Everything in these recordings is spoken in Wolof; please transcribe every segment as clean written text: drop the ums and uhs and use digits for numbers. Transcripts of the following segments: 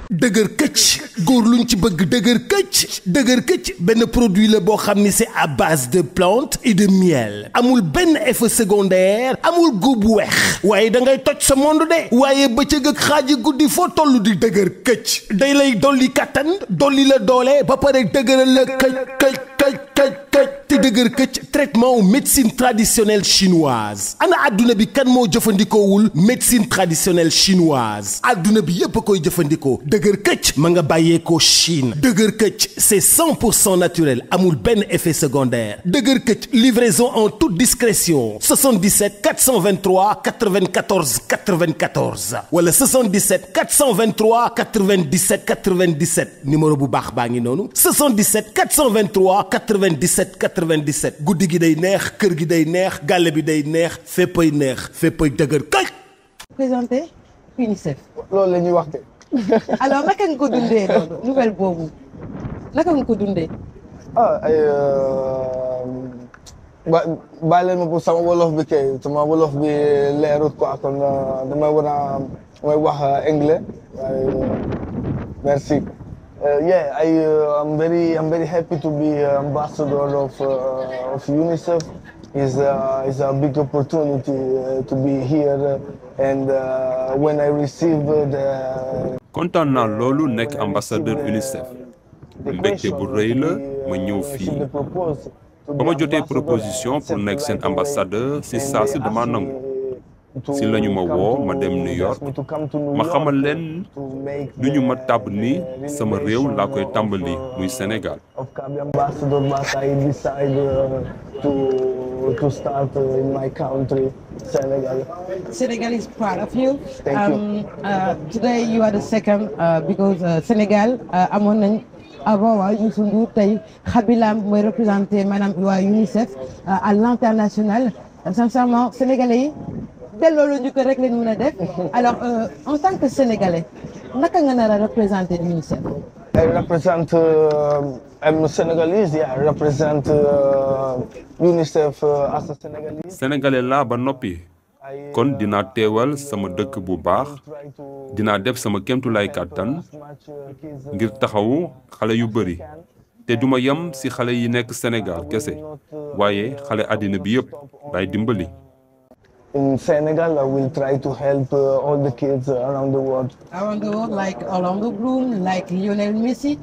dëgër këcc góor luñ ci bëgg dëgër këcc benn produit la boo xam ni c'est à base de plantes et de miel amul benn effet secondaire amul góob bu weex waaye da ngay toj sa monde de waaye bëccëg ak xaaji guddi foo toll di dëgër këcc day lay dolli kattan dolli la doole ba pare dëgëral la këcc te dëgër këcc traitement médecine traditionnelle chinoise ana adduna bi kan moo jëfandikoowul médecine traditionnelle chinoise adduna bi yépp a koy jëfandikoo dëgër këcc ma nga bàyyeekoo Chine dëgër këcc c'est 100% naturel amul benn effet secondaire dëgër këcc livraison en toute discrétion 77 423 94 94 wala 77 423 97 97 numéro bu baax baa ngi noonu 77 423 97 97 guddi gi day neex kër gi day neex gàlle bi day neex féppay neex féppay dëgër këcc. présenté UNICEF. loolu la ñuy wax de. alors naka nga ko dundee loolu nouvelle boobu naka nga ko dundee. bàyyi leen ma pour sama wolof bi kay sama wolof bi leerut quoi kon damay wax anglais merci. Yeah, I'm very happy to be ambassador of UNICEF. It's a big opportunity to be here, and when I received the. kontaan naa loolu nekk ambassadeur UNICEF mbégte bu rëy la ma ñëw fii ba ma jotee proposition pour nekk seen ambassadeur si saa si dama nangu si lañu ma woo ma dem New York ma xamal leen du ñu ma tàbb ni sama réew laa koy tàmbali muy Sénégal. To start in my country, Senegal. Senegal is proud of you. Thank you. Today you are the second because Senegal amoon nañ avant waa Youssou Ndour tey Khaby mooy représenté maanaam waa UNICEF à l'international. Sincèrement sénégalais yi delloo la ñu ko rek lañ mën a def. Alors en tant que sénégalais naka nga nar a représenté UNICEF. I represent. I'm Senegalese. Yeah, I represent UNICEF as a Senegalese. Sénégalais laa ba noppi kon dinaa teewal sama dëkk bu baax dinaa def sama kéemtulaay kàttan ngir taxawu xale yu bëri te duma yem ci xale yi nekk Sénégal kese waaye xale àddina bi yépp lay dimbali. In Senegal, I will try to help all the kids around the world. Around the world, like Orlando Bloom, like Lionel Messi.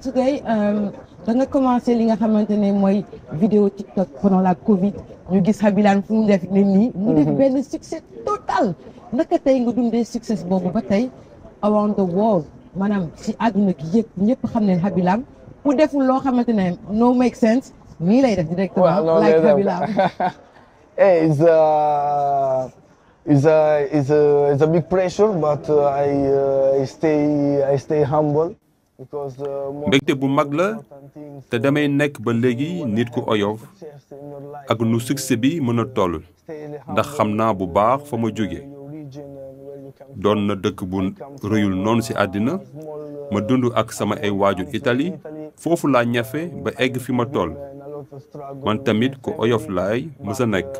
Today, da nga commencé li nga xamante ne mooy vidéo TikTok pendant la Covid. ñu gis Khaby fu mu def ne nii. mu def benn succès total. naka tey nga dundee succès boobu ba tey around the world maanaam si àdduna gi yëpp ñëpp xam ne Khaby ku deful loo xamante ne no make sense nii lay def directement. like Khaby It's a big pressure, but I stay humble because. mbégte bu mag la te damay nekk ba léegi nit ku oyof ak nu succès bi mën a toll ndax xam naa bu baax fa ma jóge doon na dëkk bu rëyul noonu ci àddina ma dund ak sama ay waajur Italie foofu laa ñafe ba egg fi ma toll. man tamit ku oyof laay mës a nekk.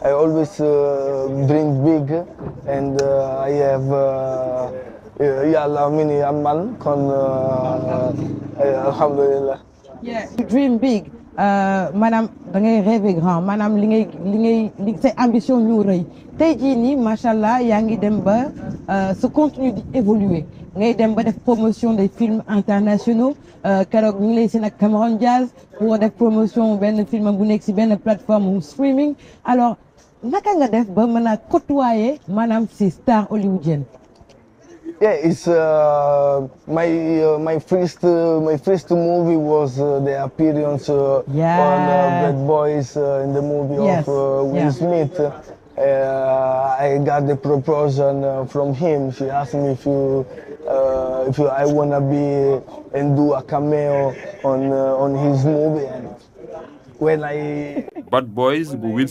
I always dream big and I have yàlla mi ni am man kon alhamdulillah. Yeah, you dream big. maanaam da ngay rêver grand maanaam li say ambition ñu rëy tey jii nii macha allah yaa ngi dem ba sa contenu di évoluer ngay dem ba def promotion des films internationaux keroog ñu ngi lay seen ak Cameron Diaz pour def promotion benn film bu nekk si benn plateforme streaming alors naka nga def ba mën a côtoyer maanaam si star hollywoodienne. Yeah, it's my first movie was the appearance on Bad Boys in the movie of Will Smith. I got the proposal from him. She asked me if I wanna be and do a cameo on his movie. And when Bad Boys bu Will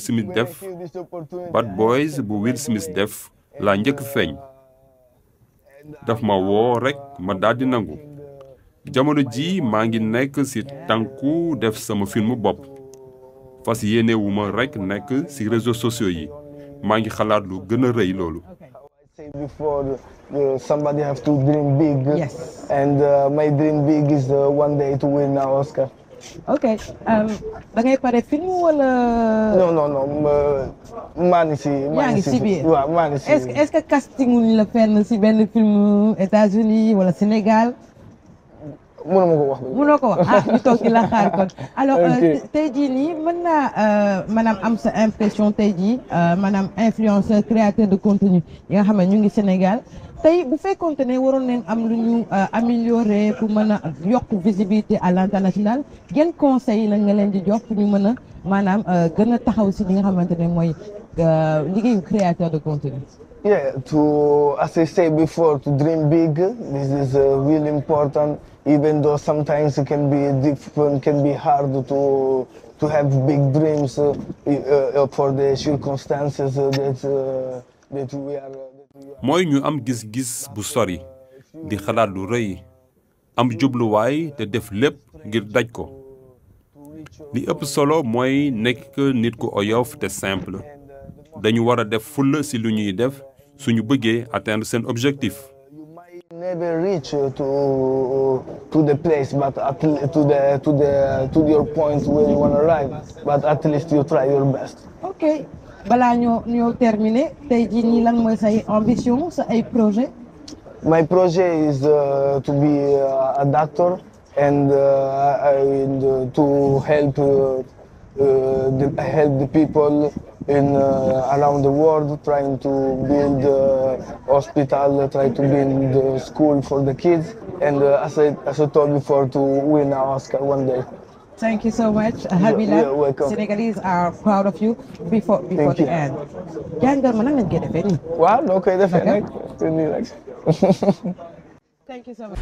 Smith def la njëkk feeñ. daf ma woo rek ma daldi nangu jamono ji maa ngi nekk ci tànku def sama film bopp fas yéenewuma rek nekk ci réseaux sociaux yi maa ngi xalaat lu gën a rëy loolu. Say before, somebody have to dream big. Yes. And my dream big is one day to win an Oscar. Ok da ngay pare film wala. non maa ngi si. yaa ngi si biir waaw maa ngi si. est-ce que casting wuñ la fenn si benn film États-Unis wala Sénégal. mënuma ko wax. mënoo ko wax ñu toog di la xaar kon. alors tey jii nii mën naa maanaam am sa impression tey jii maanaam influenceur créateur de contenu yi nga xam ne ñu ngi Sénégal tey bu fekkoonte ne waroon nañ am lu ñu améliorer pour mën a yokk visibilité à l'international yan conseil la nga leen di jox pour ñu mën a maanaam gën a taxaw si li nga xamante ne mooy liggéeyu créateur de contenu. Yeah, as I said before, to dream big. This is really important. Even though sometimes it can be different, can be hard to have big dreams for the circumstances that we are. mooy ñu am gis-gis bu sori di xalaat lu rëy am jubluwaay te def lépp ngir daj ko li ëpp solo mooy nekk nit ku oyof te simple dañu war a def fulla ci lu ñuy def suñu bëggee atteindre seen objectif. Never reach to the place, but to your point where you want to arrive. But at least you try your best. Ok balaa ñoo terminer tey jii nii lan mooy say ambition sa ay projet. My project is to be a doctor and to help the people in around the world, trying to build hospital, try to build school for the kids, and as I told before, to win an Oscar one day. Thank you so much, Khaby. You're welcome. Senegalese are proud of you before the end. Jàngal ma nan lañ koy defee nii. Waaw noo koy defee nag. Thank you so much.